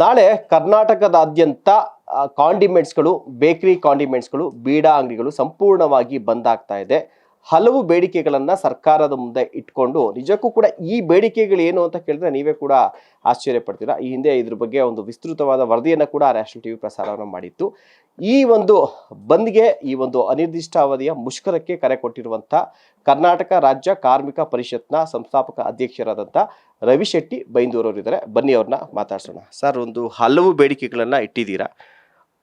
ನಾಳೆ ಕರ್ನಾಟಕದಾದ್ಯಂತ ಕಾಂಡಿಮೆಂಟ್ಸ್ಗಳು, ಬೇಕರಿ ಕಾಂಡಿಮೆಂಟ್ಸ್ಗಳು, ಬೀಡಾ ಅಂಗಡಿಗಳು ಸಂಪೂರ್ಣವಾಗಿ ಬಂದ್ ಆಗ್ತಾ ಇದೆ. ಹಲವು ಬೇಡಿಕೆಗಳನ್ನ ಸರ್ಕಾರದ ಮುಂದೆ ಇಟ್ಕೊಂಡು, ನಿಜಕ್ಕೂ ಕೂಡ ಈ ಬೇಡಿಕೆಗಳು ಏನು ಅಂತ ಕೇಳಿದ್ರೆ ನೀವೇ ಕೂಡ ಆಶ್ಚರ್ಯ ಪಡ್ತೀರಾ. ಈ ಹಿಂದೆ ಇದ್ರ ಬಗ್ಗೆ ಒಂದು ವಿಸ್ತೃತವಾದ ವರದಿಯನ್ನ ಕೂಡ ನ್ಯಾಷನಲ್ ಟಿವಿ ಪ್ರಸಾರವನ್ನು ಮಾಡಿತ್ತು. ಈ ಒಂದು ಬಂದ್ಗೆ, ಈ ಒಂದು ಅನಿರ್ದಿಷ್ಟಾವಧಿಯ ಮುಷ್ಕರಕ್ಕೆ ಕರೆ ಕೊಟ್ಟಿರುವಂತ ಕರ್ನಾಟಕ ರಾಜ್ಯ ಕಾರ್ಮಿಕ ಪರಿಷತ್ನ ಸಂಸ್ಥಾಪಕ ಅಧ್ಯಕ್ಷರಾದಂಥ ರವಿಶೆಟ್ಟಿ ಬೈಂದೂರವರು ಇದ್ದಾರೆ. ಬನ್ನಿ ಅವ್ರನ್ನ ಮಾತಾಡ್ಸೋಣ. ಸರ್, ಒಂದು ಹಲವು ಬೇಡಿಕೆಗಳನ್ನ ಇಟ್ಟಿದ್ದೀರಾ.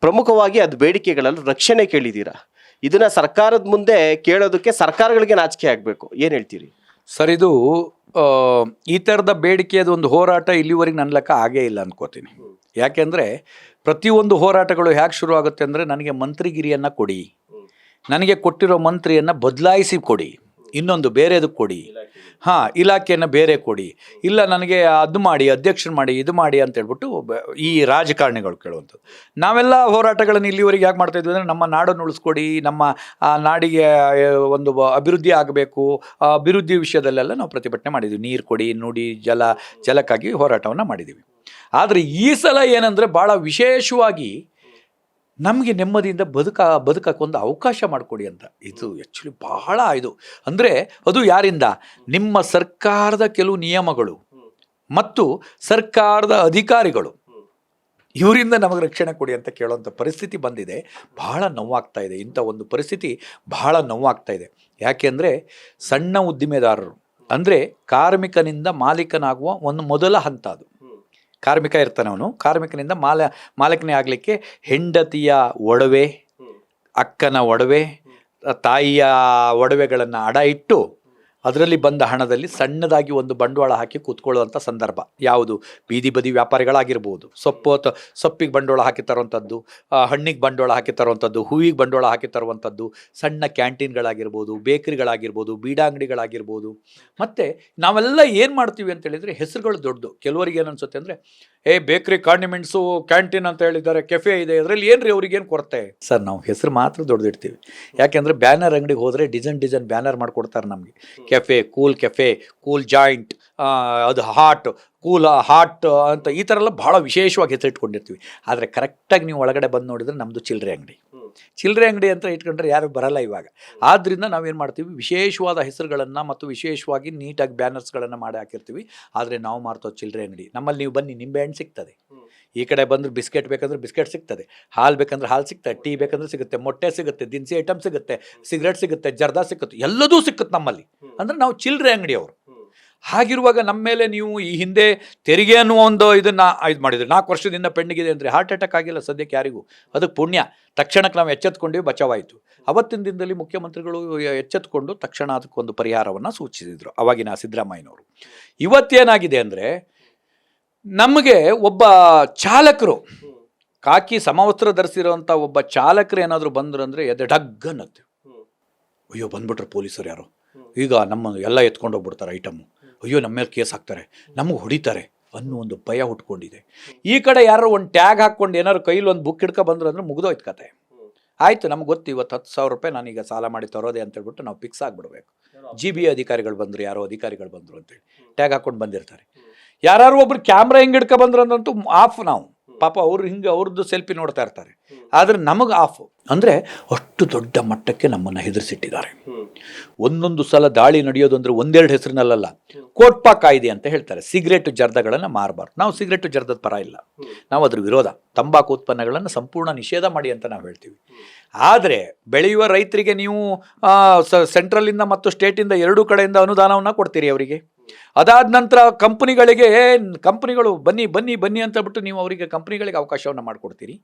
ಪ್ರಮುಖವಾಗಿ ಅದು ಬೇಡಿಕೆಗಳಲ್ಲಿ ರಕ್ಷಣೆ ಕೇಳಿದ್ದೀರಾ. ಇದನ್ನ ಸರ್ಕಾರದ ಮುಂದೆ ಕೇಳೋದಕ್ಕೆ ಸರ್ಕಾರಗಳಿಗೆ ನಾಚಿಕೆ ಆಗಬೇಕು. ಏನು ಹೇಳ್ತೀರಿ ಸರ್? ಇದು ಈ ಥರದ ಬೇಡಿಕೆಯದು ಒಂದು ಹೋರಾಟ ಇಲ್ಲಿವರೆಗೆ ನನ್ನ ಲೆಕ್ಕ ಆಗೇ ಇಲ್ಲ ಅನ್ಕೋತೀನಿ. ಯಾಕೆಂದರೆ ಪ್ರತಿಯೊಂದು ಹೋರಾಟಗಳು ಹೇಗೆ ಶುರು ಆಗುತ್ತೆ ಅಂದರೆ, ನನಗೆ ಮಂತ್ರಿಗಿರಿಯನ್ನು ಕೊಡಿ, ನನಗೆ ಕೊಟ್ಟಿರೋ ಮಂತ್ರಿಯನ್ನು ಬದಲಾಯಿಸಿ ಕೊಡಿ, ಇನ್ನೊಂದು ಬೇರೆದಕ್ಕೆ ಕೊಡಿ, ಇಲಾಖೆಯನ್ನು ಬೇರೆ ಕೊಡಿ, ಇಲ್ಲ ನನಗೆ ಅದು ಮಾಡಿ, ಅಧ್ಯಕ್ಷರು ಮಾಡಿ, ಇದು ಮಾಡಿ ಅಂತ ಹೇಳ್ಬಿಟ್ಟು ಈ ರಾಜಕಾರಣಿಗಳು ಕೇಳುವಂಥದ್ದು. ನಾವೆಲ್ಲ ಹೋರಾಟಗಳನ್ನು ಇಲ್ಲಿವರೆಗೆ ಯಾಕೆ ಮಾಡ್ತಾಯಿದ್ವಿ ಅಂದರೆ, ನಮ್ಮ ನಾಡನ್ನು ಉಳಿಸ್ಕೊಡಿ, ನಮ್ಮ ನಾಡಿಗೆ ಒಂದು ಅಭಿವೃದ್ಧಿ ಆಗಬೇಕು, ಅಭಿವೃದ್ಧಿ ವಿಷಯದಲ್ಲೆಲ್ಲ ನಾವು ಪ್ರತಿಭಟನೆ ಮಾಡಿದ್ದೀವಿ. ನೀರು ಕೊಡಿ, ನುಡಿ, ಜಲಕ್ಕಾಗಿ ಹೋರಾಟವನ್ನು ಮಾಡಿದ್ದೀವಿ. ಆದರೆ ಈ ಸಲ ಏನಂದರೆ, ಭಾಳ ವಿಶೇಷವಾಗಿ ನಮಗೆ ನೆಮ್ಮದಿಯಿಂದ ಬದುಕಕ್ಕೊಂದು ಅವಕಾಶ ಮಾಡಿಕೊಡಿ ಅಂತ. ಇದು ಆ್ಯಕ್ಚುಲಿ ಬಹಳ ಇದು ಅಂದರೆ, ಅದು ಯಾರಿಂದ? ನಿಮ್ಮ ಸರ್ಕಾರದ ಕೆಲವು ನಿಯಮಗಳು ಮತ್ತು ಸರ್ಕಾರದ ಅಧಿಕಾರಿಗಳು, ಇವರಿಂದ ನಮಗೆ ರಕ್ಷಣೆ ಕೊಡಿ ಅಂತ ಕೇಳೋಂಥ ಪರಿಸ್ಥಿತಿ ಬಂದಿದೆ. ಬಹಳ ನೋವಾಗ್ತಾ ಇದೆ. ಇಂಥ ಒಂದು ಪರಿಸ್ಥಿತಿ ಬಹಳ ನೋವಾಗ್ತಾ ಇದೆ. ಯಾಕೆಂದರೆ ಸಣ್ಣ ಉದ್ದಿಮೆದಾರರು ಅಂದರೆ ಕಾರ್ಮಿಕನಿಂದ ಮಾಲೀಕನಾಗುವ ಒಂದು ಮೊದಲ ಹಂತ ಅದು. ಕಾರ್ಮಿಕ ಇರ್ತಾನೆ, ಅವನು ಕಾರ್ಮಿಕನಿಂದ ಮಾಲೀಕನೇ ಆಗಲಿಕ್ಕೆ ಹೆಂಡತಿಯ ಒಡವೆ, ಅಕ್ಕನ ಒಡವೆ, ತಾಯಿಯ ಒಡವೆಗಳನ್ನು ಅಡ ಇಟ್ಟು ಅದರಲ್ಲಿ ಬಂದ ಹಣದಲ್ಲಿ ಸಣ್ಣದಾಗಿ ಒಂದು ಬಂಡವಾಳ ಹಾಕಿ ಕೂತ್ಕೊಳ್ಳುವಂಥ ಸಂದರ್ಭ ಯಾವುದು? ಬೀದಿ ಬದಿ ವ್ಯಾಪಾರಿಗಳಾಗಿರ್ಬೋದು, ಸೊಪ್ಪಿಗೆ ಬಂಡವಾಳ ಹಾಕಿ ತರುವಂಥದ್ದು, ಹಣ್ಣಿಗೆ ಬಂಡವಾಳ ಹಾಕಿ ತರುವಂಥದ್ದು, ಹೂವಿಗೆ ಬಂಡವಾಳ ಹಾಕಿ ತರುವಂಥದ್ದು, ಸಣ್ಣ ಕ್ಯಾಂಟೀನ್ಗಳಾಗಿರ್ಬೋದು, ಬೇಕರಿಗಳಾಗಿರ್ಬೋದು, ಬೀಡಾ ಅಂಗಡಿಗಳಾಗಿರ್ಬೋದು. ಮತ್ತು ನಾವೆಲ್ಲ ಏನು ಮಾಡ್ತೀವಿ ಅಂತ ಹೇಳಿದರೆ, ಹೆಸರುಗಳು ದೊಡ್ಡದು. ಕೆಲವರಿಗೆ ಏನು ಅನಿಸುತ್ತೆ ಅಂದರೆ, ಬೇಕರಿ, ಕಾಂಡಿಮೆಂಟ್ಸು, ಕ್ಯಾಂಟೀನ್ ಅಂತ ಹೇಳಿದ್ದಾರೆ, ಕೆಫೆ ಇದೆ, ಅದರಲ್ಲಿ ಏನು ರೀ ಅವ್ರಿಗೇನು ಕೊರತೆ? ಸರ್, ನಾವು ಹೆಸರು ಮಾತ್ರ ದೊಡ್ಡದಿಡ್ತೀವಿ. ಯಾಕೆಂದರೆ ಬ್ಯಾನರ್ ಅಂಗಡಿಗೆ ಹೋದರೆ ಡಿಸೈನ್ ಬ್ಯಾನರ್ ಮಾಡಿಕೊಡ್ತಾರೆ ನಮಗೆ. ಕೆಫೆ, ಕೂಲ್ ಜಾಯಿಂಟ್, ಅದು ಹಾಟ್ ಅಂತ ಈ ಥರ ಎಲ್ಲ ಭಾಳ ವಿಶೇಷವಾಗಿ ಹೆಸರಿಟ್ಕೊಂಡಿರ್ತೀವಿ. ಆದರೆ ಕರೆಕ್ಟಾಗಿ ನೀವು ಒಳಗಡೆ ಬಂದು ನೋಡಿದರೆ ನಮ್ಮದು ಚಿಲ್ಲರೆ ಅಂಗಡಿ ಅಂತ ಇಟ್ಕೊಂಡ್ರೆ ಯಾರು ಬರಲ್ಲ ಇವಾಗ. ಆದ್ದರಿಂದ ನಾವೇನು ಮಾಡ್ತೀವಿ, ವಿಶೇಷವಾದ ಹೆಸರುಗಳನ್ನು ಮತ್ತು ವಿಶೇಷವಾಗಿ ನೀಟಾಗಿ ಬ್ಯಾನರ್ಸ್ಗಳನ್ನು ಮಾಡಿ ಹಾಕಿರ್ತೀವಿ. ಆದರೆ ನಾವು ಮಾರ್ತೋ ಚಿಲ್ಲರೆ ಅಂಗಡಿ. ನಮ್ಮಲ್ಲಿ ನೀವು ಬನ್ನಿ, ನಿಂಬೆಹಣ್ಣು ಸಿಗ್ತದೆ, ಈ ಕಡೆ ಬಂದರೆ ಬಿಸ್ಕೆಟ್ ಬೇಕಂದ್ರೆ ಬಿಸ್ಕೆಟ್ ಸಿಗ್ತದೆ, ಹಾಲು ಬೇಕಂದ್ರೆ ಹಾಲು ಸಿಗ್ತದೆ, ಟೀ ಬೇಕಂದ್ರೆ ಸಿಗುತ್ತೆ, ಮೊಟ್ಟೆ ಸಿಗುತ್ತೆ, ದಿನಸಿ ಐಟಮ್ ಸಿಗುತ್ತೆ, ಸಿಗರೇಟ್ ಸಿಗುತ್ತೆ, ಜರ್ದಾ ಸಿಗುತ್ತೆ, ಎಲ್ಲದೂ ಸಿಕ್ಕುತ್ತೆ ನಮ್ಮಲ್ಲಿ. ಅಂದರೆ ನಾವು ಚಿಲ್ಲರೆ ಅಂಗಡಿಯವರು. ಹಾಗಿರುವಾಗ ನಮ್ಮ ಮೇಲೆ ನೀವು ಈ ಹಿಂದೆ ತೆರಿಗೆ ಅನ್ನುವ ಒಂದು ಇದನ್ನು ಮಾಡಿದ್ರಿ. 4 ವರ್ಷದಿಂದ ಪೆಂಡಿಗಿದೆ ಅಂದರೆ ಹಾರ್ಟ್ ಅಟ್ಯಾಕ್ ಆಗಿಲ್ಲ ಸದ್ಯಕ್ಕೆ ಯಾರಿಗೂ. ಅದಕ್ಕೆ ಪುಣ್ಯ, ತಕ್ಷಣಕ್ಕೆ ನಾವು ಎಚ್ಚೆತ್ಕೊಂಡ್ವಿ, ಬಚಾವಾಯಿತು. ಅವತ್ತಿನ ದಿನದಲ್ಲಿ ಮುಖ್ಯಮಂತ್ರಿಗಳು ಎಚ್ಚೆತ್ಕೊಂಡು ತಕ್ಷಣ ಅದಕ್ಕೊಂದು ಪರಿಹಾರವನ್ನು ಸೂಚಿಸಿದರು ಅವಾಗಿನ ಸಿದ್ದರಾಮಯ್ಯನವರು. ಇವತ್ತೇನಾಗಿದೆ ಅಂದರೆ, ನಮಗೆ ಒಬ್ಬ ಚಾಲಕರು, ಕಾಕಿ ಸಮವಸ್ತ್ರ ಧರಿಸಿರೋಂಥ ಒಬ್ಬ ಚಾಲಕರು ಏನಾದರೂ ಬಂದರು ಅಂದರೆ ಎದೆ ಡಗ್ ಅನ್ನತ್ತೆ. ಅಯ್ಯೋ, ಬಂದ್ಬಿಟ್ರೆ ಪೊಲೀಸರು ಯಾರು, ಈಗ ನಮ್ಮ ಎಲ್ಲ ಎತ್ಕೊಂಡು ಹೋಗ್ಬಿಡ್ತಾರೆ ಐಟಮು, ಅಯ್ಯೋ ನಮ್ಮ ಮೇಲೆ ಕೇಸ್ ಹಾಕ್ತಾರೆ, ನಮಗೆ ಹೊಡಿತಾರೆ ಅನ್ನೋ ಒಂದು ಭಯ ಹುಟ್ಕೊಂಡಿದೆ. ಈ ಕಡೆ ಯಾರು ಒಂದು ಟ್ಯಾಗ್ ಹಾಕ್ಕೊಂಡು ಏನಾದ್ರು ಕೈಲಿ ಒಂದು ಬುಕ್ ಹಿಡ್ಕೊ ಬಂದ್ರು ಅಂದರೆ ಮುಗಿದೋಯ್ತು ಕತೆ. ಆಯಿತು, ನಮ್ಗೆ ಗೊತ್ತು ಇವತ್ತು 10,000 ರೂಪಾಯಿ ನಾನೀಗ ಸಾಲ ಮಾಡಿ ತರೋದೆ ಅಂತ ಹೇಳ್ಬಿಟ್ಟು ನಾವು ಫಿಕ್ಸ್ ಆಗಿಬಿಡ್ಬೇಕು. GBA ಅಧಿಕಾರಿಗಳು ಬಂದರು, ಯಾರೋ ಅಧಿಕಾರಿಗಳು ಬಂದರು ಅಂತೇಳಿ ಟ್ಯಾಗ್ ಹಾಕ್ಕೊಂಡು ಬಂದಿರ್ತಾರೆ. ಯಾರು ಒಬ್ರು ಕ್ಯಾಮ್ರಾ ಹಿಂಗೆ ಹಿಡ್ಕೊ ಬಂದ್ರು ಅಂದ್ರಂತೂ ಆಫ್. ನಾವು ಪಾಪ ಅವ್ರು ಹಿಂಗೆ ಅವ್ರದ್ದು ಸೆಲ್ಫಿ ನೋಡ್ತಾ ಇರ್ತಾರೆ, ಆದರೆ ನಮಗೆ ಆಫ್. ಅಂದರೆ ಅಷ್ಟು ದೊಡ್ಡ ಮಟ್ಟಕ್ಕೆ ನಮ್ಮನ್ನು ಹೆದರಿಸಿಟ್ಟಿದ್ದಾರೆ. ಒಂದೊಂದು ಸಲ ದಾಳಿ ನಡೆಯೋದು ಅಂದರೆ 1-2 ಹೆಸರಿನಲ್ಲ. ಕೋಟ್ಪಾ ಕಾಯ್ದೆ ಅಂತ ಹೇಳ್ತಾರೆ, ಸಿಗರೇಟು ಜರ್ದಗಳನ್ನು ಮಾರಬಾರ್ದು. ನಾವು ಸಿಗರೇಟು ಜರ್ದದ ಪರ ಇಲ್ಲ, ನಾವು ಅದ್ರ ವಿರೋಧ. ತಂಬಾಕು ಉತ್ಪನ್ನಗಳನ್ನು ಸಂಪೂರ್ಣ ನಿಷೇಧ ಮಾಡಿ ಅಂತ ನಾವು ಹೇಳ್ತೀವಿ. ಆದರೆ ಬೆಳೆಯುವ ರೈತರಿಗೆ ನೀವು ಸೆಂಟ್ರಲಿಂದ ಮತ್ತು ಸ್ಟೇಟಿಂದ ಎರಡೂ ಕಡೆಯಿಂದ ಅನುದಾನವನ್ನು ಕೊಡ್ತೀರಿ ಅವರಿಗೆ. ಅದಾದ ನಂತರ ಕಂಪನಿಗಳು ಬನ್ನಿ ಅಂತ ಬಿಟ್ಟು ನೀವು ಅವರಿಗೆ ಕಂಪ್ನಿಗಳಿಗೆ ಅವಕಾಶವನ್ನು ಮಾಡಿಕೊಡ್ತೀರಿ.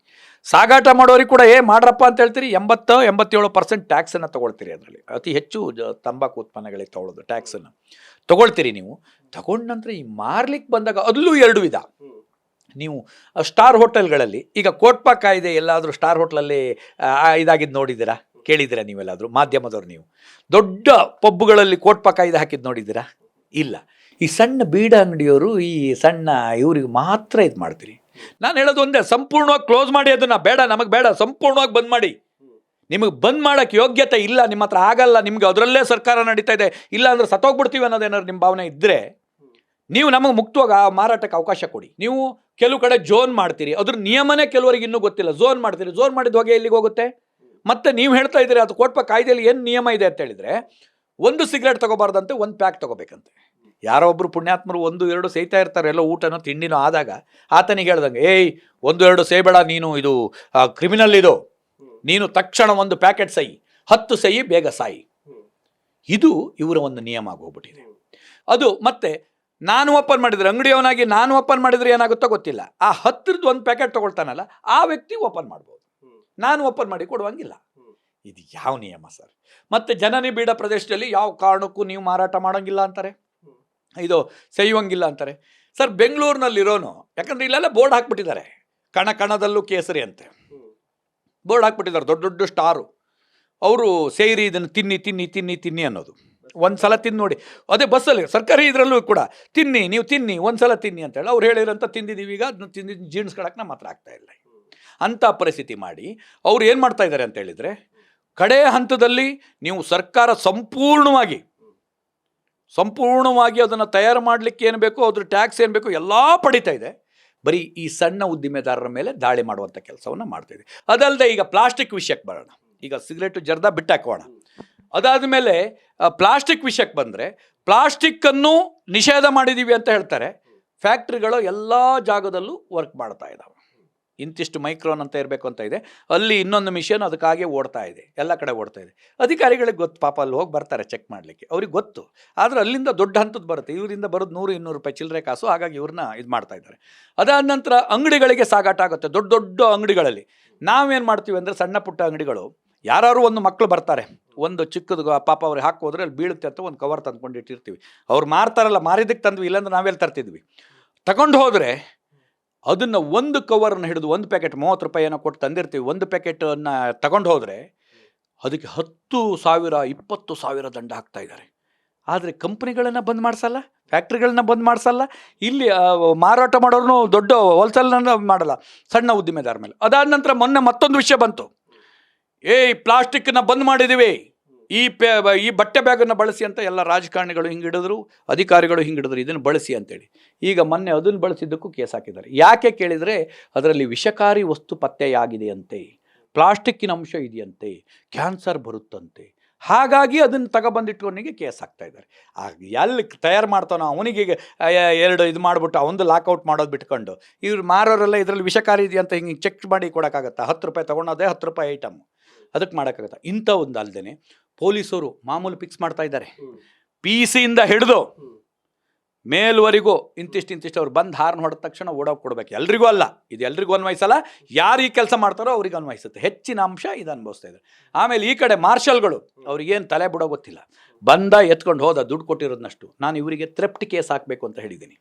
ಸಾಗಾಟ ಮಾಡೋರಿಗೆ ಕೂಡ ಮಾಡ್ರಪ್ಪ ಅಂತ ಹೇಳ್ತೀರಿ. 80-87% ಟ್ಯಾಕ್ಸನ್ನು ತೊಗೊಳ್ತೀರಿ. ಅದರಲ್ಲಿ ಅತಿ ಹೆಚ್ಚು ತಂಬಾಕು ಉತ್ಪನ್ನಗಳಿಗೆ ತೊಗೊಳ್ಳೋದು ಟ್ಯಾಕ್ಸನ್ನು ತೊಗೊಳ್ತೀರಿ ನೀವು. ತಗೊಂಡ ನಂತರ ಈ ಮಾರ್ಲಿಕ್ಕೆ ಬಂದಾಗ ಅದಲ್ಲೂ 2 ವಿಧ. ನೀವು ಸ್ಟಾರ್ ಹೋಟೆಲ್ಗಳಲ್ಲಿ, ಈಗ ಕೋಟ್ಪಾ ಕಾಯ್ದೆ ಎಲ್ಲಾದರೂ ಸ್ಟಾರ್ ಹೋಟ್ಲಲ್ಲಿ ಇದಾಗಿದ್ದು ನೋಡಿದ್ದೀರಾ, ಕೇಳಿದ್ದೀರಾ ನೀವೆಲ್ಲಾದರೂ? ಮಾಧ್ಯಮದವ್ರು ನೀವು ದೊಡ್ಡ ಪಬ್ಬುಗಳಲ್ಲಿ ಕೋಟ್ಪಾ ಕಾಯ್ದೆ ಹಾಕಿದ್ದು ನೋಡಿದ್ದೀರಾ? ಇಲ್ಲ. ಈ ಸಣ್ಣ ಬೀಡಾ ಅಂಗಡಿಯವರು ಈ ಸಣ್ಣ ಇವ್ರಿಗೆ ಮಾತ್ರ ಇದು ಮಾಡ್ತೀರಿ. ನಾನು ಹೇಳೋದು ಒಂದೇ, ಸಂಪೂರ್ಣವಾಗಿ ಕ್ಲೋಸ್ ಮಾಡಿ ಅದನ್ನು. ಬೇಡ, ನಮಗೆ ಬೇಡ, ಸಂಪೂರ್ಣವಾಗಿ ಬಂದ್ ಮಾಡಿ. ನಿಮಗೆ ಬಂದ್ ಮಾಡೋಕ್ಕೆ ಯೋಗ್ಯತೆ ಇಲ್ಲ, ನಿಮ್ಮ ಹತ್ರ ಆಗಲ್ಲ, ನಿಮಗೆ ಅದರಲ್ಲೇ ಸರ್ಕಾರ ನಡೀತಾ ಇದೆ, ಇಲ್ಲ ಅಂದರೆ ಸತ್ತೋಗ್ಬಿಡ್ತೀವಿ ಅನ್ನೋದೇನಾದ್ರು ನಿಮ್ಮ ಭಾವನೆ ಇದ್ದರೆ ನೀವು ನಮಗೆ ಮುಕ್ತವಾಗಿ ಆ ಮಾರಾಟಕ್ಕೆ ಅವಕಾಶ ಕೊಡಿ. ನೀವು ಕೆಲವು ಕಡೆ ಝೋನ್ ಮಾಡ್ತೀರಿ, ಅದ್ರ ನಿಯಮನೇ ಕೆಲವರಿಗೆ ಇನ್ನೂ ಗೊತ್ತಿಲ್ಲ. ಝೋನ್ ಮಾಡ್ತೀರಿ, ಝೋನ್ ಮಾಡಿದ ಹೊಗೆ ಎಲ್ಲಿಗೆ ಹೋಗುತ್ತೆ? ಮತ್ತೆ ನೀವು ಹೇಳ್ತಾ ಇದ್ದೀರಿ ಅದು ಕೋಟ್ಪ ಕಾಯ್ದೆಯಲ್ಲಿ ಏನು ನಿಯಮ ಇದೆ ಅಂತ ಹೇಳಿದ್ರೆ, 1 ಸಿಗರೇಟ್ ತಗೋಬಾರ್ದಂತೆ, 1 ಪ್ಯಾಕ್ ತಗೋಬೇಕಂತೆ. ಯಾರೋ ಒಬ್ರು ಪುಣ್ಯಾತ್ಮರು 1-2 ಸೇಯ್ತಾ ಇರ್ತಾರೆ, ಎಲ್ಲೋ ಊಟನೋ ತಿಂಡಿನೋ ಆದಾಗ ಆತನಿಗೆ ಹೇಳ್ದಂಗೆ, ಏಯ್ 1-2 ಸೇಬೇಡ ನೀನು, ಇದು ಕ್ರಿಮಿನಲ್, ಇದು ನೀನು ತಕ್ಷಣ 1 ಪ್ಯಾಕೆಟ್ ಸಹಿ, 10 ಸಹಿ, ಬೇಗ ಸಾಯಿ. ಇದು ಇವರ ಒಂದು ನಿಯಮ ಆಗೋಗ್ಬಿಟ್ಟಿದೆ. ಅದು ಮತ್ತೆ ನಾನು ಓಪನ್ ಮಾಡಿದ್ರೆ, ಅಂಗಡಿಯವನಾಗಿ ನಾನು ಓಪನ್ ಮಾಡಿದ್ರೆ ಏನಾಗುತ್ತೋ ಗೊತ್ತಿಲ್ಲ, ಆ 10ರದ್ದು 1 ಪ್ಯಾಕೆಟ್ ತಗೊಳ್ತಾನಲ್ಲ ಆ ವ್ಯಕ್ತಿ ಓಪನ್ ಮಾಡ್ಬೋದು, ನಾನು ಓಪನ್ ಮಾಡಿ ಕೊಡುವಂಗಿಲ್ಲ. ಇದು ಯಾವ ನಿಯಮ ಸರ್? ಮತ್ತೆ ಜನನಿ ಬೀಡ ಪ್ರದೇಶದಲ್ಲಿ ಯಾವ ಕಾರಣಕ್ಕೂ ನೀವು ಮಾರಾಟ ಮಾಡೋಂಗಿಲ್ಲ ಅಂತಾರೆ, ಇದು ಸೇಯುವಂಗಿಲ್ಲ ಅಂತಾರೆ. ಸರ್ ಬೆಂಗಳೂರಿನಲ್ಲಿರೋನು, ಯಾಕಂದ್ರೆ ಇಲ್ಲೆಲ್ಲ ಬೋರ್ಡ್ ಹಾಕ್ಬಿಟ್ಟಿದ್ದಾರೆ, ಕಣ ಕಣದಲ್ಲೂ ಕೇಸರಿ ಅಂತೆ ಬೋರ್ಡ್ ಹಾಕ್ಬಿಟ್ಟಿದ್ದಾರೆ, ದೊಡ್ಡ ದೊಡ್ಡ ಸ್ಟಾರು. ಅವರು ಸೇರಿ ಇದನ್ನು ತಿನ್ನಿ ತಿನ್ನಿ ತಿನ್ನಿ ತಿನ್ನಿ ಅನ್ನೋದು. ಒಂದ್ಸಲ ತಿಂದು ನೋಡಿ, ಅದೇ ಬಸ್ಸಲ್ಲಿ ಸರ್ಕಾರಿ ಇದರಲ್ಲೂ ಕೂಡ ತಿನ್ನಿ, ನೀವು ತಿನ್ನಿ, ಒಂದ್ಸಲ ತಿನ್ನಿ ಅಂತೇಳಿ ಅವ್ರು ಹೇಳಿರಂತ ತಿಂದಿದ್ದೀವಿ. ಈಗ ಅದನ್ನ ತಿಂದಿದ್ದು ಜೀರ್ಣಿಸ್ಕೊಳಕ್ಕೆ ನಮ್ಮ ಹತ್ರ ಆಗ್ತಾ ಇಲ್ಲ. ಅಂಥ ಪರಿಸ್ಥಿತಿ ಮಾಡಿ ಅವ್ರು ಏನು ಮಾಡ್ತಾ ಇದ್ದಾರೆ ಅಂತ ಹೇಳಿದರೆ, ಕಡೆ ಹಂತದಲ್ಲಿ ನೀವು ಸರ್ಕಾರ ಸಂಪೂರ್ಣವಾಗಿ ಅದನ್ನು ತಯಾರು ಮಾಡಲಿಕ್ಕೆ ಏನು ಬೇಕೋ, ಅದ್ರ ಟ್ಯಾಕ್ಸ್ ಏನು ಬೇಕೋ ಎಲ್ಲ ಪಡಿತಾ ಇದೆ. ಬರೀ ಈ ಸಣ್ಣ ಉದ್ದಿಮೆದಾರರ ಮೇಲೆ ದಾಳಿ ಮಾಡುವಂಥ ಕೆಲಸವನ್ನು ಮಾಡ್ತಾ ಇದೆ. ಅದಲ್ಲದೆ ಈಗ ಪ್ಲಾಸ್ಟಿಕ್ ವಿಷಯಕ್ಕೆ ಬರೋಣ. ಈಗ ಸಿಗರೇಟು ಜರ್ದ ಬಿಟ್ಟಾಕೋಣ. ಅದಾದ ಮೇಲೆ ಪ್ಲಾಸ್ಟಿಕ್ ವಿಷಯಕ್ಕೆ ಬಂದರೆ, ಪ್ಲಾಸ್ಟಿಕ್ಕನ್ನು ನಿಷೇಧ ಮಾಡಿದ್ದೀವಿ ಅಂತ ಹೇಳ್ತಾರೆ. ಫ್ಯಾಕ್ಟ್ರಿಗಳು ಎಲ್ಲ ಜಾಗದಲ್ಲೂ ವರ್ಕ್ ಮಾಡ್ತಾ ಇದ್ದಾವೆ. ಇಂತಿಷ್ಟು ಮೈಕ್ರೋನ್ ಅಂತ ಇರಬೇಕು ಅಂತ ಇದೆ, ಅಲ್ಲಿ ಇನ್ನೊಂದು ಮಿಷನ್ ಅದಕ್ಕಾಗೆ ಓಡ್ತಾ ಇದೆ, ಎಲ್ಲ ಕಡೆ ಓಡ್ತಾ ಇದೆ. ಅಧಿಕಾರಿಗಳಿಗೆ ಗೊತ್ತು, ಪಾಪ ಅಲ್ಲಿ ಹೋಗಿ ಬರ್ತಾರೆ ಚೆಕ್ ಮಾಡಲಿಕ್ಕೆ, ಅವ್ರಿಗೆ ಗೊತ್ತು. ಆದರೆ ಅಲ್ಲಿಂದ ದೊಡ್ಡ ಹಂತದ್ದು ಬರುತ್ತೆ, ಇವರಿಂದ ಬರೋದು 100-200 ರೂಪಾಯಿ ಚಿಲ್ಲರೆ ಕಾಸು. ಹಾಗಾಗಿ ಇವ್ರನ್ನ ಇದು ಮಾಡ್ತಾ ಇದ್ದಾರೆ. ಅದಾದ ನಂತರ ಅಂಗಡಿಗಳಿಗೆ ಸಾಗಾಟ ಆಗುತ್ತೆ. ದೊಡ್ಡ ದೊಡ್ಡ ಅಂಗಡಿಗಳಲ್ಲಿ ನಾವೇನು ಮಾಡ್ತೀವಿ ಅಂದರೆ, ಸಣ್ಣ ಪುಟ್ಟ ಅಂಗಡಿಗಳು, ಯಾರು ಒಂದು ಮಕ್ಕಳು ಬರ್ತಾರೆ, ಒಂದು ಚಿಕ್ಕದು ಪಾಪ ಅವ್ರಿಗೆ ಹಾಕೋದ್ರೆ ಅಲ್ಲಿ ಬೀಳುತ್ತೆ ಅಂತ ಒಂದು ಕವರ್ ತಂದ್ಕೊಂಡು ಇಟ್ಟಿರ್ತೀವಿ. ಅವ್ರು ಮಾರ್ತಾರಲ್ಲ, ಮಾರಿದ್ದಕ್ಕೆ ತಂದ್ವಿ, ಇಲ್ಲಾಂದ್ರೆ ನಾವೆಲ್ಲಿ ತರ್ತಿದ್ವಿ. ತಗೊಂಡು ಹೋದರೆ ಅದನ್ನು ಒಂದು ಕವರನ್ನು ಹಿಡಿದು 1 ಪ್ಯಾಕೆಟ್ 30 ರೂಪಾಯಿ ಏನೋ ಕೊಟ್ಟು ತಂದಿರ್ತೀವಿ. 1 ಪ್ಯಾಕೆಟನ್ನು ತಗೊಂಡು ಹೋದರೆ ಅದಕ್ಕೆ 10,000 20,000 ದಂಡ ಹಾಕ್ತಾ ಇದ್ದಾರೆ. ಆದರೆ ಕಂಪ್ನಿಗಳನ್ನು ಬಂದ್ ಮಾಡಿಸಲ್ಲ, ಫ್ಯಾಕ್ಟ್ರಿಗಳನ್ನ ಬಂದ್ ಮಾಡಿಸಲ್ಲ, ಇಲ್ಲಿ ಮಾರಾಟ ಮಾಡೋರು ದೊಡ್ಡ ಹೋಲ್ಸೇಲ್ನ ಮಾಡಲ್ಲ, ಸಣ್ಣ ಉದ್ದಿಮೆದಾರ ಮೇಲೆ. ಅದಾದ ನಂತರ ಮೊನ್ನೆ ಮತ್ತೊಂದು ವಿಷಯ ಬಂತು, ಪ್ಲಾಸ್ಟಿಕ್ನ ಬಂದ್ ಮಾಡಿದ್ದೀವಿ, ಈ ಬಟ್ಟೆ ಬ್ಯಾಗನ್ನು ಬಳಸಿ ಅಂತ ಎಲ್ಲ ರಾಜಕಾರಣಿಗಳು ಹಿಂಗಿಡಿದ್ರು, ಅಧಿಕಾರಿಗಳು ಹಿಂಗಿಡಿದ್ರು, ಇದನ್ನು ಬಳಸಿ ಅಂತೇಳಿ. ಈಗ ಮೊನ್ನೆ ಅದನ್ನು ಬಳಸಿದ್ದಕ್ಕೂ ಕೇಸ್ ಹಾಕಿದ್ದಾರೆ. ಯಾಕೆ ಕೇಳಿದರೆ, ಅದರಲ್ಲಿ ವಿಷಕಾರಿ ವಸ್ತು ಪತ್ತೆಯಾಗಿದೆಯಂತೆ, ಪ್ಲಾಸ್ಟಿಕ್ಕಿನ ಅಂಶ ಇದೆಯಂತೆ, ಕ್ಯಾನ್ಸರ್ ಬರುತ್ತಂತೆ. ಹಾಗಾಗಿ ಅದನ್ನು ತಗೊಬಂದಿಟ್ಕೊಂಡಿಗೆ ಕೇಸ್ ಹಾಕ್ತಾ ಇದ್ದಾರೆ. ಎಲ್ಲಿ ತಯಾರು ಮಾಡ್ತಾನೋ ಅವನಿಗೆ 2 ಇದು ಮಾಡಿಬಿಟ್ಟು ಅವನದು ಲಾಕೌಟ್ ಮಾಡೋದು ಬಿಟ್ಕೊಂಡು, ಇವ್ರು ಮಾರೋರೆಲ್ಲ ಇದರಲ್ಲಿ ವಿಷಕಾರಿ ಇದೆಯಂತ ಹಿಂಗೆ ಚೆಕ್ ಮಾಡಿ ಕೊಡೋಕ್ಕಾಗತ್ತಾ? 10 ರೂಪಾಯಿ ತೊಗೊಂಡೋದೇ 10 ರೂಪಾಯಿ ಐಟಮ್, ಅದಕ್ಕೆ ಮಾಡೋಕ್ಕಾಗತ್ತಾ? ಇಂಥ ಒಂದು ಅಲ್ಲದೆ ಪೊಲೀಸರು ಮಾಮೂಲು ಫಿಕ್ಸ್ ಮಾಡ್ತಾ ಇದ್ದಾರೆ. PC-ಯಿಂದ ಹಿಡಿದು ಮೇಲ್ವರೆಗೂ ಇಂತಿಷ್ಟು ಅವ್ರು ಬಂದು ಹಾರ್ನ್ ಹೊಡೆದ ತಕ್ಷಣ ಓಡೋಗಿ ಕೊಡ್ಬೇಕು. ಎಲ್ರಿಗೂ ಅಲ್ಲ, ಇದು ಎಲ್ರಿಗೂ ಅನ್ವಯಿಸಲ್ಲ. ಯಾರು ಈ ಕೆಲಸ ಮಾಡ್ತಾರೋ ಅವ್ರಿಗೆ ಅನ್ವಯಿಸುತ್ತೆ. ಹೆಚ್ಚಿನ ಅಂಶ ಇದು ಅನುಭವಿಸ್ತಾ ಇದ್ದಾರೆ. ಆಮೇಲೆ ಈ ಕಡೆ ಮಾರ್ಷಲ್ಗಳು, ಅವ್ರಿಗೇನು ತಲೆ ಬಿಡೋ ಗೊತ್ತಿಲ್ಲ, ಬಂದ ಎತ್ಕೊಂಡು ಹೋದ ದುಡ್ಡು ಕೊಟ್ಟಿರೋದನ್ನಷ್ಟು. ನಾನು ಇವರಿಗೆ ಥ್ರೆಫ್ಟ್ ಕೇಸ್ ಹಾಕಬೇಕು ಅಂತ ಹೇಳಿದ್ದೀನಿ.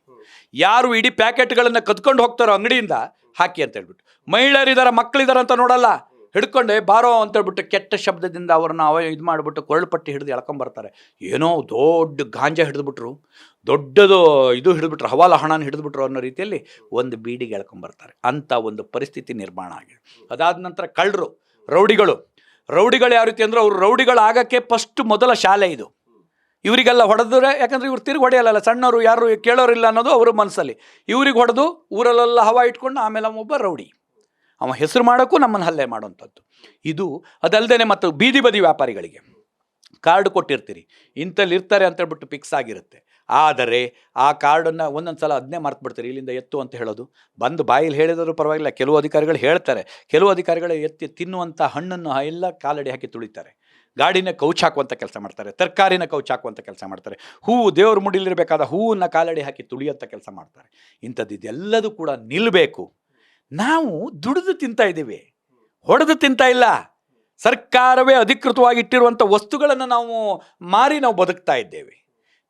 ಯಾರು ಇಡೀ ಪ್ಯಾಕೆಟ್ಗಳನ್ನು ಕದ್ಕೊಂಡು ಹೋಗ್ತಾರೋ ಅಂಗಡಿಯಿಂದ ಹಾಕಿ ಅಂತ ಹೇಳ್ಬಿಟ್ಟು, ಮಹಿಳೆಯರಿದ್ದಾರೆ, ಮಕ್ಕಳಿದ್ದಾರೆ ಅಂತ ನೋಡಲ್ಲ, ಹಿಡ್ಕೊಂಡೆ ಬಾರೋ ಅಂತೇಳ್ಬಿಟ್ಟು ಕೆಟ್ಟ ಶಬ್ದದಿಂದ ಅವ್ರನ್ನ ಇದು ಮಾಡಿಬಿಟ್ಟು ಕೊರಳುಪಟ್ಟಿ ಹಿಡಿದು ಎಳ್ಕೊಂಬರ್ತಾರೆ. ಏನೋ ದೊಡ್ಡ ಗಾಂಜಾ ಹಿಡಿದ್ಬಿಟ್ರು, ದೊಡ್ಡದು ಇದು ಹಿಡಿದ್ಬಿಟ್ರು, ಹವಾಲ ಹಣನ ಹಿಡಿದ್ಬಿಟ್ರು ಅನ್ನೋ ರೀತಿಯಲ್ಲಿ ಒಂದು ಬೀಡಿಗೆ ಎಳ್ಕೊಂಬರ್ತಾರೆ. ಅಂಥ ಒಂದು ಪರಿಸ್ಥಿತಿ ನಿರ್ಮಾಣ ಆಗಿದೆ. ಅದಾದ ನಂತರ ಕಳ್ಳರು, ರೌಡಿಗಳು ಯಾವ ರೀತಿ ಅಂದರೆ, ಅವರು ರೌಡಿಗಳಾಗಕ್ಕೆ ಮೊದಲ ಶಾಲೆ ಇದು. ಇವರಿಗೆಲ್ಲ ಹೊಡೆದ್ರೆ, ಯಾಕಂದರೆ ಇವ್ರು ತಿರುಗಿ ಹೊಡೆಯಲ್ಲ, ಸಣ್ಣವರು ಯಾರು ಕೇಳೋರಿಲ್ಲ ಅನ್ನೋದು ಅವ್ರ ಮನಸ್ಸಲ್ಲಿ. ಇವ್ರಿಗೆ ಹೊಡೆದು ಊರಲ್ಲೆಲ್ಲ ಹವಾ ಇಟ್ಕೊಂಡು ಆಮೇಲೆ ಒಬ್ಬ ರೌಡಿ, ಅವ ಹೆಸರು ಮಾಡೋಕ್ಕೂ ನಮ್ಮನ್ನು ಹಲ್ಲೆ ಮಾಡೋವಂಥದ್ದು ಇದು. ಅದಲ್ಲದೆ ಮತ್ತು ಬೀದಿ ಬದಿ ವ್ಯಾಪಾರಿಗಳಿಗೆ ಕಾರ್ಡ್ ಕೊಟ್ಟಿರ್ತೀರಿ, ಇಂಥಲ್ಲಿ ಇರ್ತಾರೆ ಅಂತೇಳ್ಬಿಟ್ಟು ಫಿಕ್ಸ್ ಆಗಿರುತ್ತೆ. ಆದರೆ ಆ ಕಾರ್ಡನ್ನು ಒಂದೊಂದು ಸಲ ಅದನ್ನೇ ಮರ್ತ್ಬಿಡ್ತೀರಿ, ಇಲ್ಲಿಂದ ಎತ್ತು ಅಂತ ಹೇಳೋದು. ಬಂದು ಬಾಯಲ್ಲಿ ಹೇಳಿದರೂ ಪರವಾಗಿಲ್ಲ, ಕೆಲವು ಅಧಿಕಾರಿಗಳು ಹೇಳ್ತಾರೆ, ಕೆಲವು ಅಧಿಕಾರಿಗಳು ಎತ್ತಿ ತಿನ್ನುವಂಥ ಹಣ್ಣನ್ನು ಎಲ್ಲ ಕಾಲಡಿ ಹಾಕಿ ತುಳಿತಾರೆ. ಗಾಡಿನ ಕೌಚ್ ಹಾಕುವಂಥ ಕೆಲಸ ಮಾಡ್ತಾರೆ, ತರಕಾರಿನ ಕೌಚ್ ಹಾಕುವಂಥ ಕೆಲಸ ಮಾಡ್ತಾರೆ, ಹೂವು ದೇವ್ರ ಮುಡಿಲಿರಬೇಕಾದ ಹೂವನ್ನು ಕಾಲಡಿ ಹಾಕಿ ತುಳಿಯುವಂಥ ಕೆಲಸ ಮಾಡ್ತಾರೆ. ಇಂಥದ್ದು ಇದೆಲ್ಲದೂ ಕೂಡ ನಿಲ್ಲಬೇಕು. ನಾವು ದುಡಿದು ತಿಂತಾ ಇದ್ದೀವಿ, ಹೊಡೆದು ತಿಂತಾ ಇಲ್ಲ. ಸರ್ಕಾರವೇ ಅಧಿಕೃತವಾಗಿ ಇಟ್ಟಿರುವಂಥ ವಸ್ತುಗಳನ್ನು ನಾವು ಮಾರಿ ನಾವು ಬದುಕ್ತಾ ಇದ್ದೇವೆ.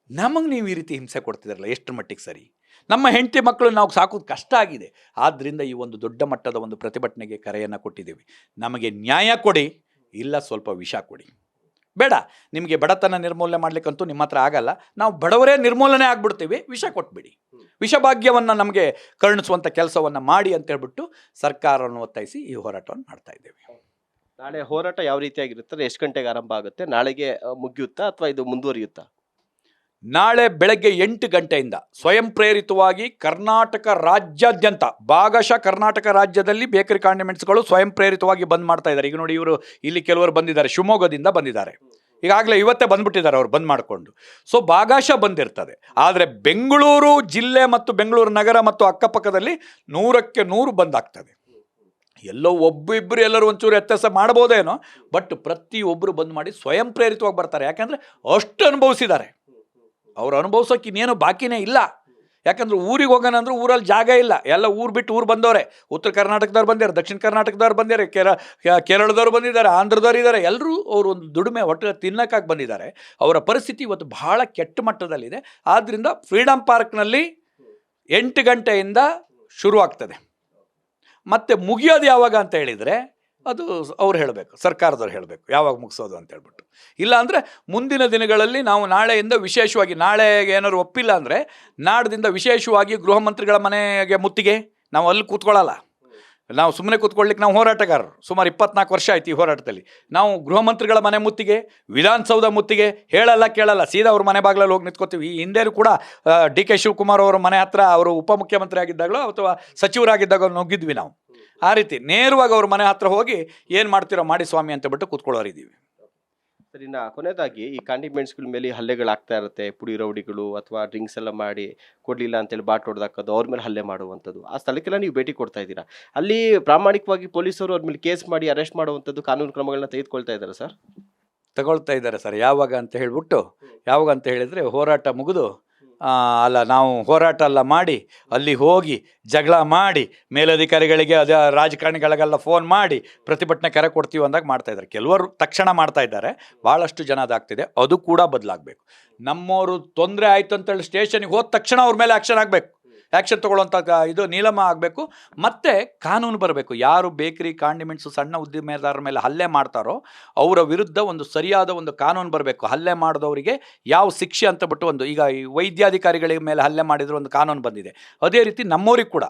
ನಮಗೆ ನೀವು ಈ ರೀತಿ ಹಿಂಸೆ ಕೊಡ್ತಿದ್ದಾರಲ್ಲ, ಎಷ್ಟು ಮಟ್ಟಿಗೆ ಸರಿ? ನಮ್ಮ ಹೆಂಡತಿ ಮಕ್ಕಳು ನಾವು ಸಾಕೋದು ಕಷ್ಟ ಆಗಿದೆ. ಆದ್ದರಿಂದ ಈ ಒಂದು ದೊಡ್ಡ ಮಟ್ಟದ ಒಂದು ಪ್ರತಿಭಟನೆಗೆ ಕರೆಯನ್ನು ಕೊಟ್ಟಿದ್ದೀವಿ. ನಮಗೆ ನ್ಯಾಯ ಕೊಡಿ, ಇಲ್ಲ ಸ್ವಲ್ಪ ವಿಷ ಕೊಡಿ. ಬೇಡ, ನಿಮಗೆ ಬಡತನ ನಿರ್ಮೂಲನೆ ಮಾಡಲಿಕ್ಕಂತೂ ನಿಮ್ಮ ಹತ್ರ ಆಗಲ್ಲ, ನಾವು ಬಡವರೇ ನಿರ್ಮೂಲನೆ ಆಗ್ಬಿಡ್ತೀವಿ, ವಿಷ ಕೊಟ್ಬಿಡಿ, ವಿಷಭಾಗ್ಯವನ್ನು ನಮಗೆ ಕರುಣಿಸುವಂಥ ಕೆಲಸವನ್ನು ಮಾಡಿ ಅಂತ ಹೇಳ್ಬಿಟ್ಟು ಸರ್ಕಾರವನ್ನು ಒತ್ತಾಯಿಸಿ ಈ ಹೋರಾಟವನ್ನು ಮಾಡ್ತಾ ಇದ್ದೇವೆ. ನಾಳೆ ಹೋರಾಟ ಯಾವ ರೀತಿಯಾಗಿರುತ್ತೆ? ಎಷ್ಟು ಗಂಟೆಗೆ ಆರಂಭ ಆಗುತ್ತೆ? ನಾಳೆಗೆ ಮುಗಿಯುತ್ತಾ ಅಥವಾ ಇದು ಮುಂದುವರಿಯುತ್ತಾ? ನಾಳೆ ಬೆಳಗ್ಗೆ 8 ಗಂಟೆಯಿಂದ ಸ್ವಯಂ ಪ್ರೇರಿತವಾಗಿ ಕರ್ನಾಟಕ ರಾಜ್ಯಾದ್ಯಂತ ಭಾಗಶಃ ಕರ್ನಾಟಕ ರಾಜ್ಯದಲ್ಲಿ ಬೇಕರಿ ಕಾಂಡಿಮೆಂಟ್ಸ್ಗಳು ಸ್ವಯಂ ಪ್ರೇರಿತವಾಗಿ ಬಂದ್ ಮಾಡ್ತಾ ಇದ್ದಾರೆ. ಈಗ ನೋಡಿ, ಇವರು ಇಲ್ಲಿ ಕೆಲವರು ಬಂದಿದ್ದಾರೆ, ಶಿವಮೊಗ್ಗದಿಂದ ಬಂದಿದ್ದಾರೆ, ಈಗಾಗಲೇ ಇವತ್ತೇ ಬಂದ್ಬಿಟ್ಟಿದ್ದಾರೆ ಅವ್ರು ಬಂದ್ ಮಾಡಿಕೊಂಡು. ಸೊ ಭಾಗಶಃ ಬಂದಿರ್ತದೆ. ಆದರೆ ಬೆಂಗಳೂರು ಜಿಲ್ಲೆ ಮತ್ತು ಬೆಂಗಳೂರು ನಗರ ಮತ್ತು ಅಕ್ಕಪಕ್ಕದಲ್ಲಿ 100ಕ್ಕೆ 100 ಬಂದಾಗ್ತದೆ. ಎಲ್ಲೋ ಒಬ್ಬಿಬ್ಬರು ಎಲ್ಲರೂ ಒಂಚೂರು ವ್ಯತ್ಯಾಸ ಮಾಡ್ಬೋದೇನೋ, ಬಟ್ ಪ್ರತಿಯೊಬ್ಬರು ಬಂದ್ ಮಾಡಿ ಸ್ವಯಂ ಪ್ರೇರಿತವಾಗಿ ಬರ್ತಾರೆ. ಯಾಕಂದರೆ ಅಷ್ಟು ಅನುಭವಿಸಿದ್ದಾರೆ. ಅವ್ರು ಅನುಭವಿಸೋಕೆ ಇನ್ನೇನು ಬಾಕಿನೇ ಇಲ್ಲ. ಯಾಕಂದ್ರೆ ಊರಿಗೆ ಹೋಗೋಣ ಅಂದ್ರೆ ಊರಲ್ಲಿ ಜಾಗ ಇಲ್ಲ, ಎಲ್ಲ ಊರು ಬಿಟ್ಟು ಊರು ಬಂದವರೆ. ಉತ್ತರ ಕರ್ನಾಟಕದವ್ರು ಬಂದಿದ್ದಾರೆ, ದಕ್ಷಿಣ ಕರ್ನಾಟಕದವ್ರು ಬಂದಿದ್ದಾರೆ, ಕೇರಳದವ್ರು ಬಂದಿದ್ದಾರೆ, ಆಂಧ್ರದವ್ರು ಇದ್ದಾರೆ. ಎಲ್ಲರೂ ಅವರು ಒಂದು ದುಡಿಮೆ ಒಟ್ಟು ತಿನ್ನಕ್ಕಾಗಿ ಬಂದಿದ್ದಾರೆ. ಅವರ ಪರಿಸ್ಥಿತಿ ಇವತ್ತು ಬಹಳ ಕೆಟ್ಟ ಮಟ್ಟದಲ್ಲಿದೆ. ಆದ್ದರಿಂದ ಫ್ರೀಡಮ್ ಪಾರ್ಕ್ನಲ್ಲಿ 8 ಗಂಟೆಯಿಂದ ಶುರುವಾಗ್ತದೆ. ಮತ್ತು ಮುಗಿಯೋದು ಯಾವಾಗ ಅಂತ ಹೇಳಿದರೆ ಅದು ಅವ್ರು ಹೇಳಬೇಕು, ಸರ್ಕಾರದವ್ರು ಹೇಳಬೇಕು ಯಾವಾಗ ಮುಗಿಸೋದು ಅಂತ ಹೇಳ್ಬಿಟ್ಟು. ಇಲ್ಲಾಂದರೆ ಮುಂದಿನ ದಿನಗಳಲ್ಲಿ ನಾವು ನಾಳೆಯಿಂದ ವಿಶೇಷವಾಗಿ, ನಾಳೆಗೆ ಏನಾದ್ರು ಒಪ್ಪಿಲ್ಲ ಅಂದರೆ ನಾಡ್ದಿಂದ ವಿಶೇಷವಾಗಿ ಗೃಹ ಮಂತ್ರಿಗಳ ಮನೆಗೆ ಮುತ್ತಿಗೆ ನಾವು ಅಲ್ಲಿ ಕೂತ್ಕೊಳ್ಳಲ್ಲ. ನಾವು ಸುಮ್ಮನೆ ಕೂತ್ಕೊಳ್ಳಿಕ್ಕೆ ನಾವು ಹೋರಾಟಗಾರರು. ಸುಮಾರು 24 ವರ್ಷ ಆಯ್ತು ಈ ಹೋರಾಟದಲ್ಲಿ. ನಾವು ಗೃಹ ಮಂತ್ರಿಗಳ ಮನೆ ಮುತ್ತಿಗೆ, ವಿಧಾನಸೌಧ ಮುತ್ತಿಗೆ, ಹೇಳಲ್ಲ ಕೇಳಲ್ಲ, ಸೀದಾ ಅವ್ರ ಮನೆ ಬಾಗಿಲಲ್ಲಿ ಹೋಗಿ ನಿಂತ್ಕೋತೀವಿ. ಈ ಹಿಂದೆನೂ ಕೂಡ DK ಶಿವಕುಮಾರ್ ಅವರ ಮನೆ ಹತ್ರ ಅವರು ಉಪಮುಖ್ಯಮಂತ್ರಿ ಆಗಿದ್ದಾಗಲೋ ಅಥವಾ ಸಚಿವರಾಗಿದ್ದಾಗ ನುಗ್ಗಿದ್ವಿ ನಾವು. ಆ ರೀತಿ ನೇರವಾಗಿ ಅವ್ರ ಮನೆ ಹತ್ರ ಹೋಗಿ ಏನು ಮಾಡ್ತೀರೋ ಮಾಡಿ ಸ್ವಾಮಿ ಅಂತ ಬಿಟ್ಟು ಕೂತ್ಕೊಳ್ಳೋರಿದ್ದೀವಿ. ಸರಿ, ಕೊನೆಯದಾಗಿ ಈ ಕಾಂಡಿಮೆಂಟ್ಸ್ಗಳ ಮೇಲೆ ಹಲ್ಲೆಗಳಾಗ್ತಾ ಇರುತ್ತೆ. ಪುಡಿ ರೌಡಿಗಳು ಅಥವಾ ಡ್ರಿಂಕ್ಸ್ ಎಲ್ಲ ಮಾಡಿ ಕೊಡಲಿಲ್ಲ ಅಂತೇಳಿ ಬಾಟ್ ಹೊಡೆದಾಕೋದು, ಅವ್ರ ಮೇಲೆ ಹಲ್ಲೆ ಮಾಡುವಂಥದ್ದು. ಆ ಸ್ಥಳಕ್ಕೆಲ್ಲ ನೀವು ಭೇಟಿ ಕೊಡ್ತಾ ಇದ್ದೀರಾ. ಅಲ್ಲಿ ಪ್ರಾಮಾಣಿಕವಾಗಿ ಪೊಲೀಸರು ಅವ್ರ ಮೇಲೆ ಕೇಸ್ ಮಾಡಿ ಅರೆಸ್ಟ್ ಮಾಡುವಂಥದ್ದು, ಕಾನೂನು ಕ್ರಮಗಳನ್ನ ತೆಗೆದುಕೊಳ್ತಾ ಇದ್ದಾರೆ ಸರ್? ತಗೊಳ್ತಾ ಇದ್ದಾರೆ ಸರ್. ಯಾವಾಗ ಅಂತ ಹೇಳಿದರೆ ಹೋರಾಟ ಮುಗಿದು ಅಲ್ಲ, ನಾವು ಹೋರಾಟ ಎಲ್ಲ ಮಾಡಿ ಅಲ್ಲಿ ಹೋಗಿ ಜಗಳ ಮಾಡಿ ಮೇಲಧಿಕಾರಿಗಳಿಗೆ ಅದೇ ರಾಜಕಾರಣಿಗಳಿಗೆಲ್ಲ ಫೋನ್ ಮಾಡಿ ಪ್ರತಿಭಟನೆ ಕರೆ ಕೊಡ್ತೀವಿ ಅಂದಾಗ ಮಾಡ್ತಾಯಿದ್ದಾರೆ. ಕೆಲವರು ತಕ್ಷಣ ಮಾಡ್ತಾ ಇದ್ದಾರೆ, ಭಾಳಷ್ಟು ಜನ ಅದಾಗ್ತಿದೆ. ಅದು ಕೂಡ ಬದಲಾಗಬೇಕು. ನಮ್ಮವರು ತೊಂದರೆ ಆಯಿತು ಅಂತೇಳಿ ಸ್ಟೇಷನ್ಗೆ ಹೋದ ತಕ್ಷಣ ಅವ್ರ ಮೇಲೆ ಆ್ಯಕ್ಷನ್ ಆಗಬೇಕು, ಆ್ಯಕ್ಷನ್ ತೊಗೊಳ್ಳೋಂಥ ಇದು ನೀಲಮ ಆಗಬೇಕು. ಮತ್ತು ಕಾನೂನು ಬರಬೇಕು. ಯಾರು ಬೇಕರಿ ಕಾಂಡಿಮೆಂಟ್ಸು ಸಣ್ಣ ಉದ್ದಿಮೆದಾರರ ಮೇಲೆ ಹಲ್ಲೆ ಮಾಡ್ತಾರೋ ಅವರ ವಿರುದ್ಧ ಒಂದು ಸರಿಯಾದ ಒಂದು ಕಾನೂನು ಬರಬೇಕು. ಹಲ್ಲೆ ಮಾಡಿದವರಿಗೆ ಯಾವ ಶಿಕ್ಷೆ ಅಂತ ಬಿಟ್ಟು ಒಂದು, ಈಗ ಈ ವೈದ್ಯಾಧಿಕಾರಿಗಳ ಮೇಲೆ ಹಲ್ಲೆ ಮಾಡಿದ್ರೆ ಒಂದು ಕಾನೂನು ಬಂದಿದೆ, ಅದೇ ರೀತಿ ನಮ್ಮವ್ರಿಗೆ ಕೂಡ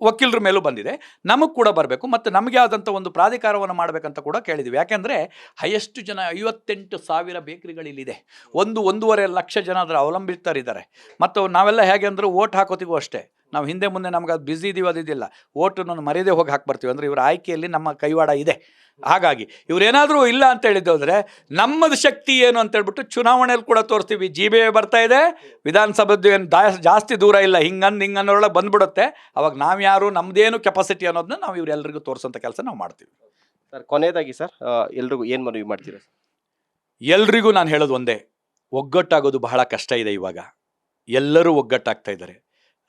ವಕೀಲರ ಮೇಲೂ ಬಂದಿದೆ, ನಮಗೆ ಕೂಡ ಬರಬೇಕು. ಮತ್ತು ನಮಗೆ ಆದಂಥ ಒಂದು ಪ್ರಾಧಿಕಾರವನ್ನು ಮಾಡಬೇಕಂತ ಕೂಡ ಕೇಳಿದ್ದೀವಿ. ಯಾಕೆಂದರೆ ಹೈಯೆಸ್ಟ್ ಜನ 58,000 ಬೇಕರಿಗಳಿಲ್ಲಿದೆ. 1-1.5 ಲಕ್ಷ ಜನ ಅದರ ಅವಲಂಬಿತರಿದ್ದಾರೆ. ಮತ್ತು ನಾವೆಲ್ಲ ಹೇಗೆ ಅಂದರೆ ಓಟ್ ಹಾಕೋತೀವೋ ಅಷ್ಟೇ, ನಾವು ಹಿಂದೆ ಮುಂದೆ ನಮ್ಗೆ ಅದು ಬ್ಯುಸಿ ಇದೀವಿ ಅದಿದ್ದಿಲ್ಲ, ಓಟನ್ನು ಮರ್ಯಾದೆ ಹೋಗಿ ಹಾಕಿ ಅಂದರೆ ಇವರ ಆಯ್ಕೆಯಲ್ಲಿ ನಮ್ಮ ಕೈವಾಡ ಇದೆ. ಹಾಗಾಗಿ ಇವರೇನಾದರೂ ಇಲ್ಲ ಅಂತ ಹೇಳಿದ್ದು ಅಂದರೆ ನಮ್ಮದು ಶಕ್ತಿ ಏನು ಅಂತೇಳ್ಬಿಟ್ಟು ಚುನಾವಣೆಯಲ್ಲಿ ಕೂಡ ತೋರಿಸ್ತೀವಿ. GBA ಬರ್ತಾ ಇದೆ, ವಿಧಾನಸಭೆದು ಏನು ಜಾಸ್ತಿ ದೂರ ಇಲ್ಲ, ಹಿಂಗನ್ನೋರೊಳಗೆ ಬಂದ್ಬಿಡುತ್ತೆ. ಅವಾಗ ನಾವು ಯಾರು, ನಮ್ಮದೇನು ಕೆಪಾಸಿಟಿ ಅನ್ನೋದನ್ನ ನಾವು ಇವರೆಲ್ಲರಿಗೂ ತೋರಿಸೋಂಥ ಕೆಲಸ ನಾವು ಮಾಡ್ತೀವಿ. ಸರ್, ಕೊನೆಯದಾಗಿ ಸರ್, ಎಲ್ರಿಗೂ ಏನು ಮನವಿ ಮಾಡ್ತೀರಾ? ಎಲ್ರಿಗೂ ನಾನು ಹೇಳೋದು ಒಂದೇ, ಒಗ್ಗಟ್ಟಾಗೋದು ಬಹಳ ಕಷ್ಟ ಇದೆ. ಇವಾಗ ಎಲ್ಲರೂ ಒಗ್ಗಟ್ಟಾಗ್ತಾ ಇದ್ದಾರೆ.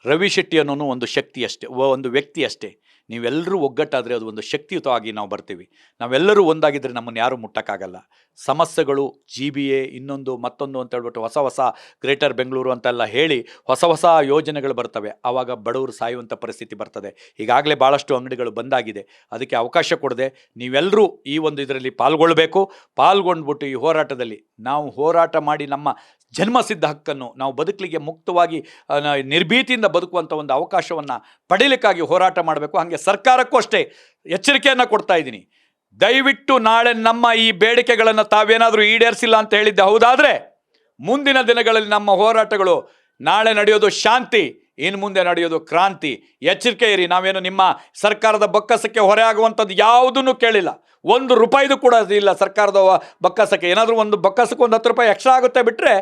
ರವಿ ಶೆಟ್ಟಿ ಅನ್ನೋನು ಒಂದು ಶಕ್ತಿ ಅಷ್ಟೇ, ಒಂದು ವ್ಯಕ್ತಿ ಅಷ್ಟೇ. ನೀವೆಲ್ಲರೂ ಒಗ್ಗಟ್ಟಾದರೆ ಅದು ಒಂದು ಶಕ್ತಿಯುತವಾಗಿ ನಾವು ಬರ್ತೀವಿ. ನಾವೆಲ್ಲರೂ ಒಂದಾಗಿದ್ದರೆ ನಮ್ಮನ್ನು ಯಾರೂ ಮುಟ್ಟಕ್ಕಾಗಲ್ಲ. ಸಮಸ್ಯೆಗಳು GBA ಇನ್ನೊಂದು ಮತ್ತೊಂದು ಅಂತ ಹೇಳ್ಬಿಟ್ಟು ಹೊಸ ಗ್ರೇಟರ್ ಬೆಂಗಳೂರು ಅಂತೆಲ್ಲ ಹೇಳಿ ಹೊಸ ಯೋಜನೆಗಳು ಬರ್ತವೆ. ಆವಾಗ ಬಡವರು ಸಾಯುವಂಥ ಪರಿಸ್ಥಿತಿ ಬರ್ತದೆ. ಈಗಾಗಲೇ ಭಾಳಷ್ಟು ಅಂಗಡಿಗಳು ಬಂದಾಗಿದೆ. ಅದಕ್ಕೆ ಅವಕಾಶ ಕೊಡದೆ ನೀವೆಲ್ಲರೂ ಈ ಒಂದು ಇದರಲ್ಲಿ ಪಾಲ್ಗೊಂಡ್ಬಿಟ್ಟು ಈ ಹೋರಾಟದಲ್ಲಿ ನಾವು ಹೋರಾಟ ಮಾಡಿ ನಮ್ಮ ಜನ್ಮಸಿದ್ಧ ಹಕ್ಕನ್ನು ನಾವು ಬದುಕಲಿಕ್ಕೆ ಮುಕ್ತವಾಗಿ ನಿರ್ಭೀತಿಯಿಂದ ಬದುಕುವಂಥ ಒಂದು ಅವಕಾಶವನ್ನು ಪಡೀಲಿಕ್ಕಾಗಿ ಹೋರಾಟ ಮಾಡಬೇಕು. ಹಾಗೆ ಸರ್ಕಾರಕ್ಕೂ ಅಷ್ಟೇ ಎಚ್ಚರಿಕೆಯನ್ನು ಕೊಡ್ತಾ ಇದ್ದೀನಿ. ದಯವಿಟ್ಟು ನಾಳೆ ನಮ್ಮ ಈ ಬೇಡಿಕೆಗಳನ್ನು ತಾವೇನಾದರೂ ಈಡೇರಿಸಿಲ್ಲ ಅಂತ ಹೇಳಿದ್ದೆ ಹೌದಾದರೆ ಮುಂದಿನ ದಿನಗಳಲ್ಲಿ ನಮ್ಮ ಹೋರಾಟಗಳು ನಾಳೆ ನಡೆಯೋದು ಶಾಂತಿ, ಇನ್ನು ಮುಂದೆ ನಡೆಯೋದು ಕ್ರಾಂತಿ. ಎಚ್ಚರಿಕೆ ಇರಿ. ನಾವೇನು ನಿಮ್ಮ ಸರ್ಕಾರದ ಬೊಕ್ಕಸಕ್ಕೆ ಹೊರೆ ಆಗುವಂಥದ್ದು ಯಾವುದನ್ನು ಕೇಳಿಲ್ಲ. 1 ರೂಪಾಯಿದು ಕೂಡ ಇಲ್ಲ ಸರ್ಕಾರದ ಬೊಕ್ಕಸಕ್ಕೆ. ಏನಾದರೂ ಒಂದು ಬೊಕ್ಕಸಕ್ಕೆ 10 ರೂಪಾಯಿ ಎಕ್ಸ್ಟ್ರಾ ಆಗುತ್ತೆ ಬಿಟ್ಟರೆ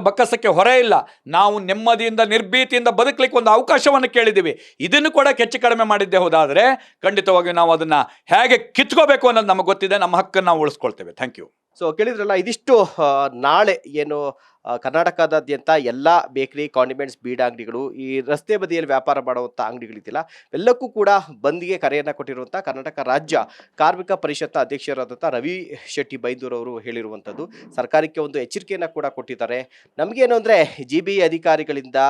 ಬೊಕ್ಕಸಕ್ಕೆ ಹೊರೆ ಇಲ್ಲ. ನಾವು ನೆಮ್ಮದಿಯಿಂದ ನಿರ್ಭೀತಿಯಿಂದ ಬದುಕಲಿಕ್ಕೆ ಒಂದು ಅವಕಾಶವನ್ನು ಕೇಳಿದ್ದೀವಿ. ಇದನ್ನು ಕೂಡ ಹೆಚ್ಚು ಕಡಿಮೆ ಮಾಡಿದ್ದೆ ಹೋದಾದರೆ ಖಂಡಿತವಾಗಿ ನಾವು ಅದನ್ನು ಹೇಗೆ ಕಿತ್ಕೋಬೇಕು ಅನ್ನೋದು ನಮಗೆ ಗೊತ್ತಿದೆ. ನಮ್ಮ ಹಕ್ಕನ್ನು ನಾವು ಉಳಿಸ್ಕೊಳ್ತೇವೆ. Thank you. ಸೊ ಕೇಳಿದ್ರಲ್ಲ, ಇದಿಷ್ಟು ನಾಳೆ ಏನು ಕರ್ನಾಟಕದಾದ್ಯಂತ ಎಲ್ಲ ಬೇಕರಿ, ಕಾಂಡಿಮೆಂಟ್ಸ್, ಬೀಡಾ ಅಂಗಡಿಗಳು, ಈ ರಸ್ತೆ ಬದಿಯಲ್ಲಿ ವ್ಯಾಪಾರ ಮಾಡುವಂಥ ಅಂಗಡಿಗಳಿದೆಯಲ್ಲ, ಎಲ್ಲಕ್ಕೂ ಕೂಡ ಬಂದ್ಗೆ ಕರೆಯನ್ನು ಕೊಟ್ಟಿರುವಂಥ ಕರ್ನಾಟಕ ರಾಜ್ಯ ಕಾರ್ಮಿಕ ಪರಿಷತ್ ಅಧ್ಯಕ್ಷರಾದಂಥ ರವಿ ಶೆಟ್ಟಿ ಬೈಂದೂರು ಅವರು ಹೇಳಿರುವಂಥದ್ದು. ಸರ್ಕಾರಕ್ಕೆ ಒಂದು ಎಚ್ಚರಿಕೆಯನ್ನು ಕೂಡ ಕೊಟ್ಟಿದ್ದಾರೆ. ನಮಗೇನು ಅಂದರೆ GBA ಅಧಿಕಾರಿಗಳಿಂದ,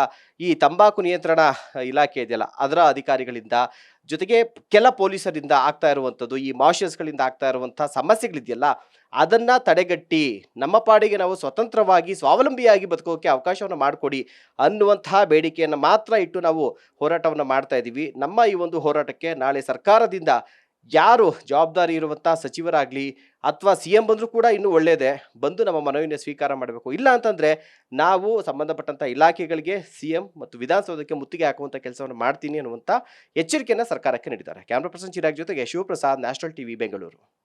ಈ ತಂಬಾಕು ನಿಯಂತ್ರಣ ಇಲಾಖೆ ಇದೆಯಲ್ಲ ಅದರ ಅಧಿಕಾರಿಗಳಿಂದ, ಜೊತೆಗೆ ಕೆಲ ಪೊಲೀಸರಿಂದ ಆಗ್ತಾ ಇರುವಂಥದ್ದು, ಈ ಮಾರ್ಷಲ್ಸ್ಗಳಿಂದ ಆಗ್ತಾ ಇರುವಂಥ ಸಮಸ್ಯೆಗಳಿದೆಯಲ್ಲ ಅದನ್ನು ತಡೆಗಟ್ಟಿ ನಮ್ಮ ಪಾಡಿಗೆ ನಾವು ಸ್ವತಂತ್ರವಾಗಿ ಸ್ವಾವಲಂಬಿಯಾಗಿ ಬದುಕೋಕೆ ಅವಕಾಶವನ್ನು ಮಾಡಿಕೊಡಿ ಅನ್ನುವಂತಹ ಬೇಡಿಕೆಯನ್ನು ಮಾತ್ರ ಇಟ್ಟು ನಾವು ಹೋರಾಟವನ್ನು ಮಾಡ್ತಾ ಇದ್ದೀವಿ. ನಮ್ಮ ಈ ಒಂದು ಹೋರಾಟಕ್ಕೆ ನಾಳೆ ಸರ್ಕಾರದಿಂದ ಯಾರು ಜವಾಬ್ದಾರಿ ಇರುವಂಥ ಸಚಿವರಾಗಲಿ ಅಥವಾ CM ಬಂದರೂ ಕೂಡ ಇನ್ನೂ ಒಳ್ಳೆಯದೇ, ಬಂದು ನಮ್ಮ ಮನವಿಯನ್ನು ಸ್ವೀಕಾರ ಮಾಡಬೇಕು. ಇಲ್ಲ ಅಂತಂದರೆ ನಾವು ಸಂಬಂಧಪಟ್ಟಂಥ ಇಲಾಖೆಗಳಿಗೆ CM ಮತ್ತು ವಿಧಾನಸೌಧಕ್ಕೆ ಮುತ್ತಿಗೆ ಹಾಕುವಂಥ ಕೆಲಸವನ್ನು ಮಾಡ್ತೀನಿ ಅನ್ನುವಂಥ ಎಚ್ಚರಿಕೆಯನ್ನು ಸರ್ಕಾರಕ್ಕೆ ನೀಡಿದ್ದಾರೆ. ಕ್ಯಾಮ್ರಾ ಪರ್ಸನ್ ಚಿರಾಗ್ ಜೊತೆಗೆ ಶಿವಪ್ರಸಾದ್, ನ್ಯಾಷನಲ್ ಟಿವಿ, ಬೆಂಗಳೂರು.